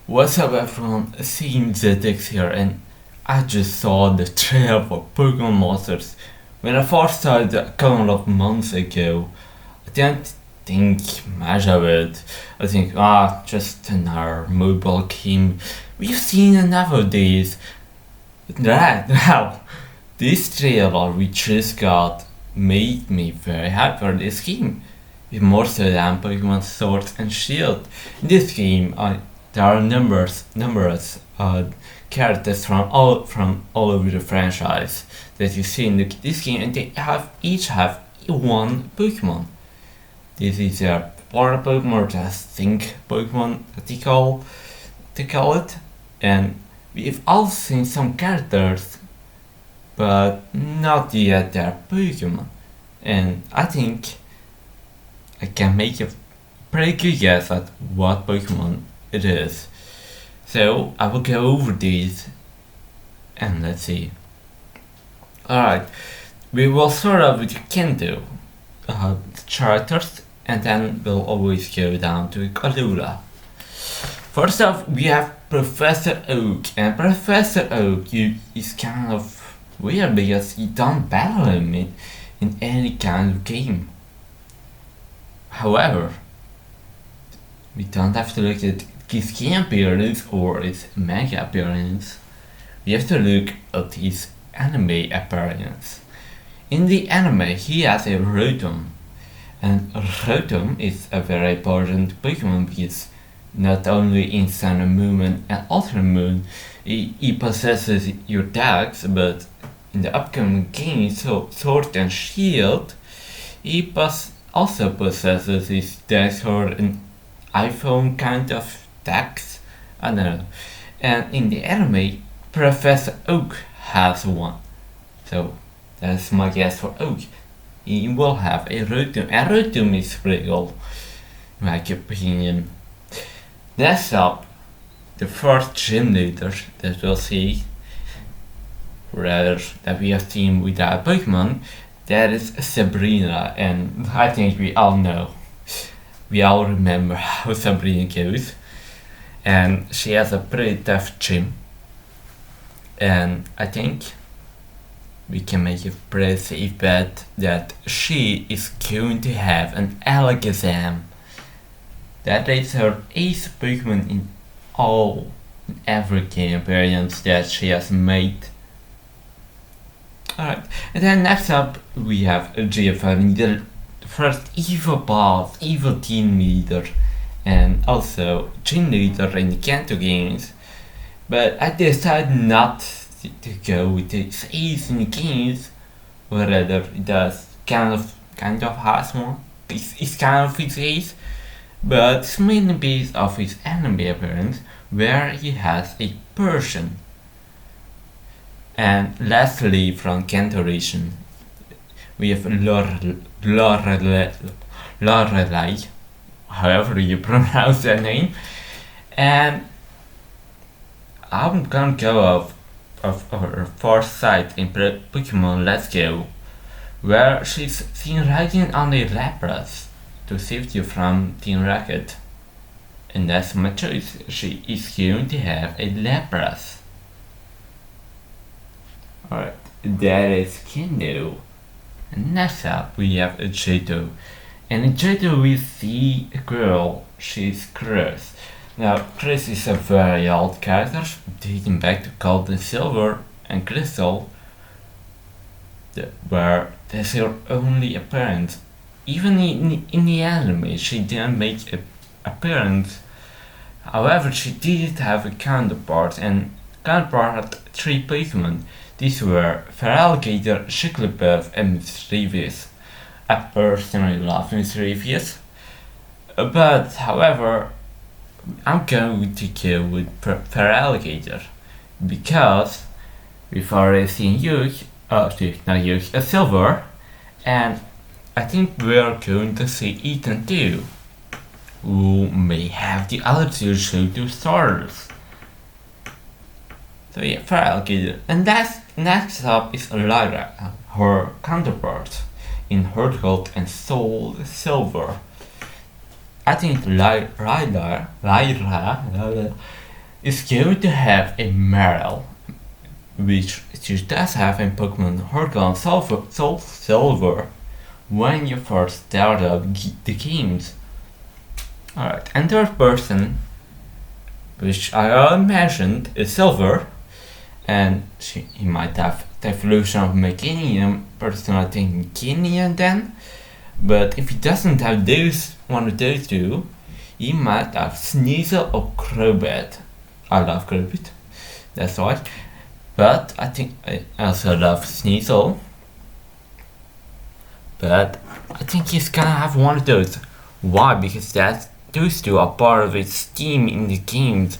What's up everyone, SaimeZX here, and I just saw the trailer for Pokemon Monsters. When I first saw it a couple of months ago, I didn't think much of it. I think, just another mobile game. We've seen enough of these. Right now, this trailer we just got made me very happy for this game. With more so than Pokemon Sword and Shield. In this game, there are numerous characters from all over the franchise that you see in this game, and they each have one Pokemon. This is a water Pokemon, or just think Pokemon that they call it, and we've all seen some characters, but not yet their Pokemon, and I think I can make a pretty good guess at what Pokemon it is. So I will go over these and let's see. Alright, we will start off with Kendo characters, and then we'll always go down to Kalula. First off, we have Professor Oak, and Professor Oak is kind of weird because you don't battle him in any kind of game. However, we don't have to look at his game appearance or his manga appearance. We have to look at his anime appearance. In the anime, he has a Rotom, and Rotom is a very important Pokemon because not only in Sun and Moon and Ultra Moon he possesses your tags, but in the upcoming game, Sword and Shield, he also possesses his tags for an iPhone kind of tags. I don't know. And in the anime, Professor Oak has one. So that's my guess for Oak. He will have a Rotom. And Rotom is pretty cool, in my opinion. Next up, the first gym leader that we'll see, rather that we have seen with our Pokemon, that is Sabrina, and I think we all know. We all remember how Sabrina goes, and she has a pretty tough gym, and I think we can make a pretty safe bet that she is going to have an Alakazam. That is her ace Pokemon in every game appearance that she has made. Alright, and then next up we have Giovanni, the first evil boss, evil team leader, and also gym leader in the Kanto games. But I decided not to go with his ace in the games, or rather it does kind of has one. It's kind of his ace, but it's mainly based off his anime appearance, where he has a Persian. And lastly, from Kanto region, we have Lorelei, however you pronounce that name, and I'm gonna go of her first sight in Pokemon Let's Go, where she's seen riding on a Lapras to save you from Team Rocket, and that's my choice. She is going to have a Lapras. Alright, that is Kendo. And next up we have a Johto. And in Johto we see a girl, she's Chris. Now Chris is a very old character, dating back to Gold and Silver and Crystal, where that's her only appearance. Even in the anime she didn't make an appearance. However, she did have a counterpart, and counterpart had 3 Pokemon. These were Feraligatr, Shigglypuff, and Mischievous. I personally love Mischievous, but however, I'm going to go with Feraligatr because we've already seen Silver, and I think we're going to see Ethan too, who may have the other 2 Johto starters. So yeah, Feraligatr. And next up is Lyra, her counterpart in Heart Gold and Soul Silver. I think Lyra is going to have a Meryl, which she does have in Pokemon Heart Gold Soul Silver when you first start up the games. Alright, and third person, which I already mentioned, is Silver, and he might have the evolution of Mechanium, personally I think Mechanium then, but if he doesn't have one of those two, he might have Sneasel or Crobat. I love Crobat, that's why. But I think I also love Sneasel. But I think he's gonna have one of those. Why? Because those two are part of his team in the games.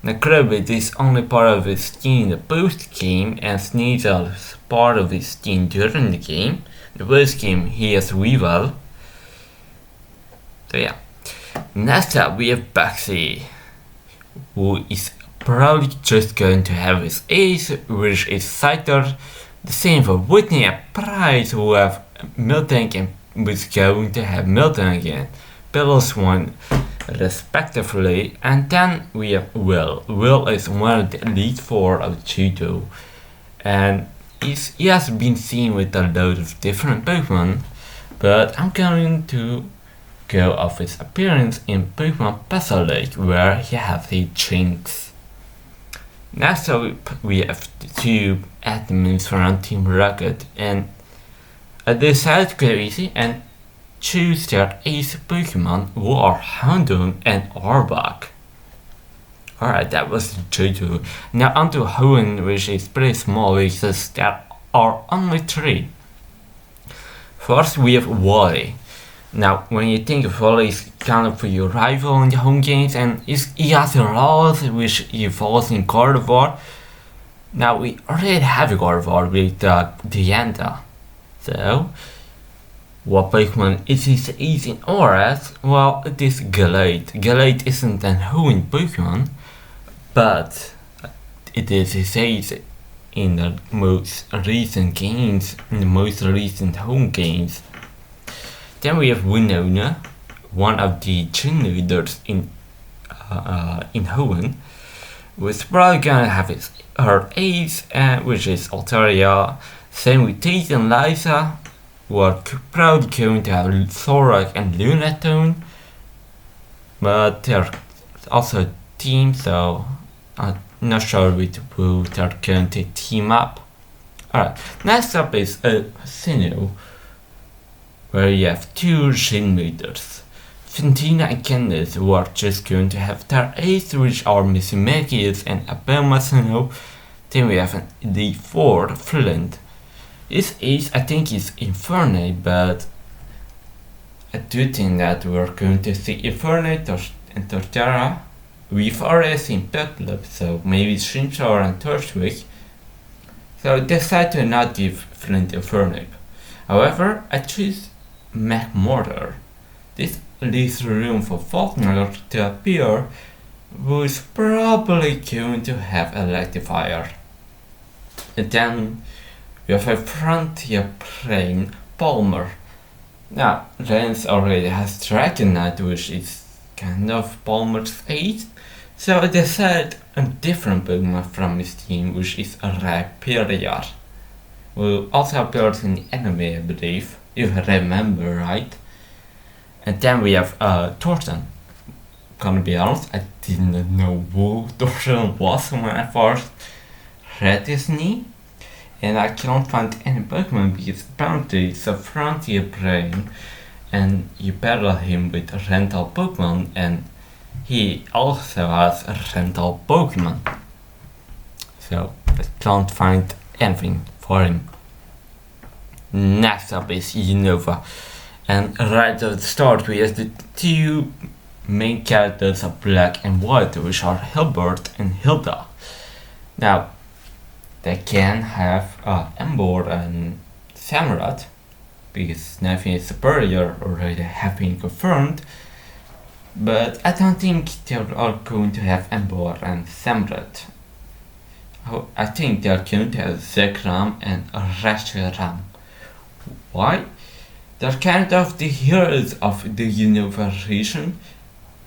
The Crobat is only part of his team in the post game, and Sneasel is part of his team during the game. The post game he has Weavile. So yeah. Next up we have Baxi, who is probably just going to have his ace, which is Scyther. The same for Whitney and Price, who have Miltank and was going to have Miltank again. Pillows one respectively, and then we have Will. Will is one of the Elite Four of Judo, and he has been seen with a load of different Pokemon, but I'm going to go off his appearance in Pokemon Puzzle Lake, where he has a Jinx. Next up we have the two admins from Team Rocket, and I decided to go easy and choose their ace Pokemon, who are Houndoom and Arbok. Alright, that was Johto. Now onto Hoenn, which is pretty small because there are only 3. First we have Wally. Now when you think of Wally, he's kind of your rival in the home games, and he has a Ralts which evolves in Gardevoir. Now we already have a Gardevoir with Dianta. So what Pokemon is his ace in ORS? Well, it is Gallade. Gallade isn't an Hoenn Pokemon, but it is his ace in the most recent games, in the most recent home games. Then we have Winona, one of the gym leaders in Hoenn, who is probably gonna have her ace, which is Altaria. Same with Tate and Liza, who are probably going to have Thorak and Lunatone, but they're also a team, so I'm not sure with who they're going to team up. Alright, next up is Sinnoh, where you have 2 gym leaders, Fantina and Candice, who are just going to have their ace, which are Mismagius and Abelma Sinnoh. Then we have an D4, Flint. His ace I think is Infernape, but I do think that we're going to see Infernape and Torterra. We've already seen Piplup, so maybe Chimchar and Turtwig. So I decided to not give Flint Infernape. However, I choose McMurder. This leaves room for Faulkner to appear, who is probably going to have Electivire. And then we have a Frontier playing Palmer. Now, Lance already has Dragonite, which is kind of Palmer's ace, so I decided a different Pokemon from his team, which is a Rhyperior, who also appears in the anime, I believe, if I remember right. And then we have Thornton. Gonna be honest, I didn't know who Thornton was when I first read this name, and I can't find any Pokemon because apparently it's a Frontier brain and you battle him with a rental Pokemon, and he also has a rental Pokemon. So I can't find anything for him. Next up is Unova, and right at the start we have the 2 main characters of Black and White, which are Hilbert and Hilda. Now they can have Emboar and Samurott, because nothing is superior already have been confirmed, but I don't think they're all going to have Emboar and Samurott. I think they're going to have Zekrom and Reshiram. Why? They're kind of the heroes of the Unova region,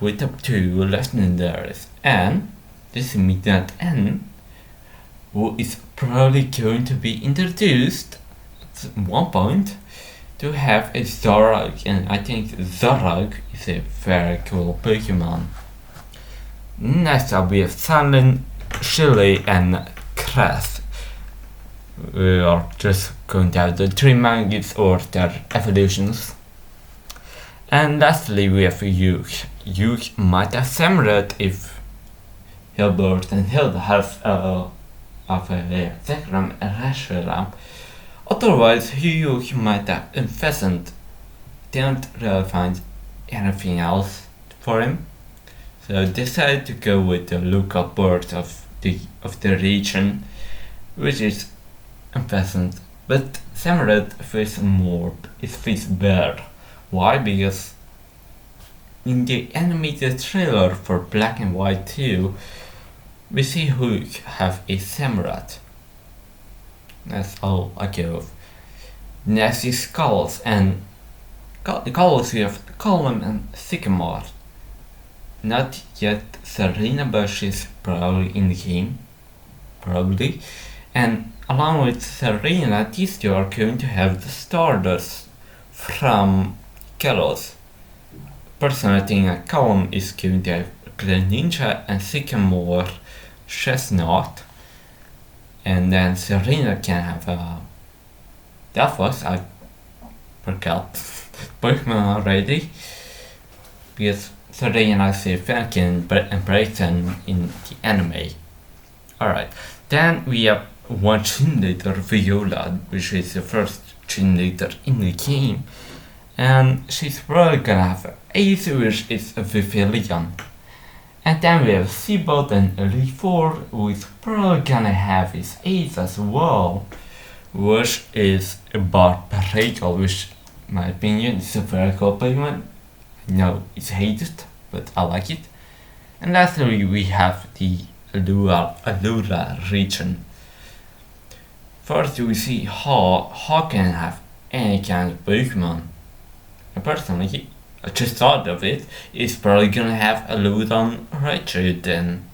with up to legendaries, and this mutant N, who is probably going to be introduced at one point to have a Zorag, and I think Zorag is a very cool Pokemon. Next up we have Sunlen, Shilly, and Crest. We are just going to have the 3 Mangits or their evolutions. And lastly we have Yuk. Yuk might have Samurott if Hilbert and Hilda have a Zekrom and Reshiram. Otherwise Yuk might have a Pheasant. Didn't really find anything else for him. So decided to go with the local bird of the region, which is a Pheasant. But Samurott feels bear. Why? Because in the animated trailer for Black and White 2, we see Hook have a Samurott. That's all I give. Next is Skulls, and Skulls we have Column and Sycamore. Not yet Serena, but she's probably in the game. Probably. And along with Serena, these two are going to have the starters from Kalos. Personally, I think a Column is going to have Greninja and Sycamore Chestnut. And then Serena can have that was, I forgot Pokemon already. Because Serena is a Falcon and Brayton in the anime. Alright, then we have one gym leader, Viola, which is the first gym leader in the game. And she's probably gonna have Ace, which is a Vivillon. And then we have Seabolt and Elite4, who is probably gonna have his Ace as well, which is a Barbarego, which in my opinion is a very cool Pokemon. I know it's hated, but I like it. And lastly we have the Allura region. First we see how can have any kind of Pokemon. And personally, I just thought of it, it's probably gonna have a Ludon Raichu then.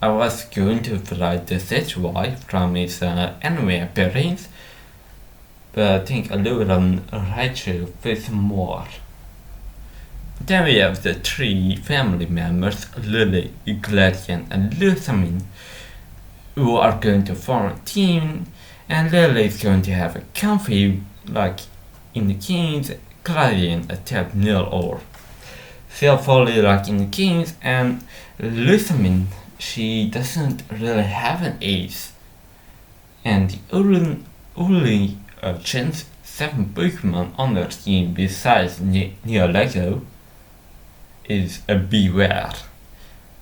I was going to write the Sechwai from his anime appearance, but I think a Ludon Raichu fits more. Then we have the 3 family members, Lily, Gladian and Lusamin, who are going to form a team, and Lily is going to have a comfy, like in the Kings, Gladian, a tap nil or Self-Folly like in the Kings, and Lusamin, she doesn't really have an ace. And the only Gen 7 Pokemon on their team besides Neolego is a Beware.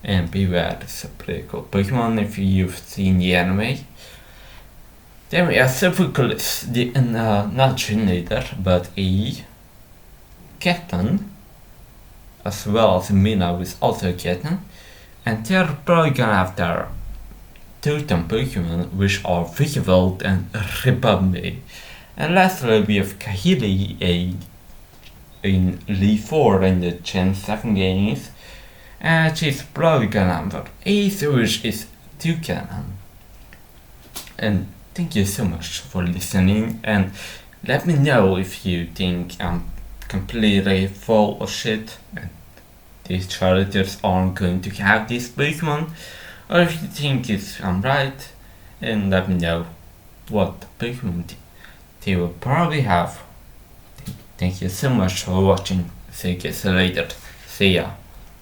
And Beware is a pretty cool Pokemon if you've seen the anime. Then we have Sepulchris, not gym leader, but a captain, as well as Mina, who is also a captain. And they're probably gonna have their totem Pokemon, which are Vigavolt and Ribombay. And lastly we have Kahili, in Elite 4 in the Gen 7 games. And she's probably gonna have her Ace, which is Toucan. And thank you so much for listening, and let me know if you think I'm completely full of shit and these characters aren't going to have this Pokemon, or if you think I'm right, and let me know what Pokemon they will probably have. Thank you so much for watching. See you guys later. See ya.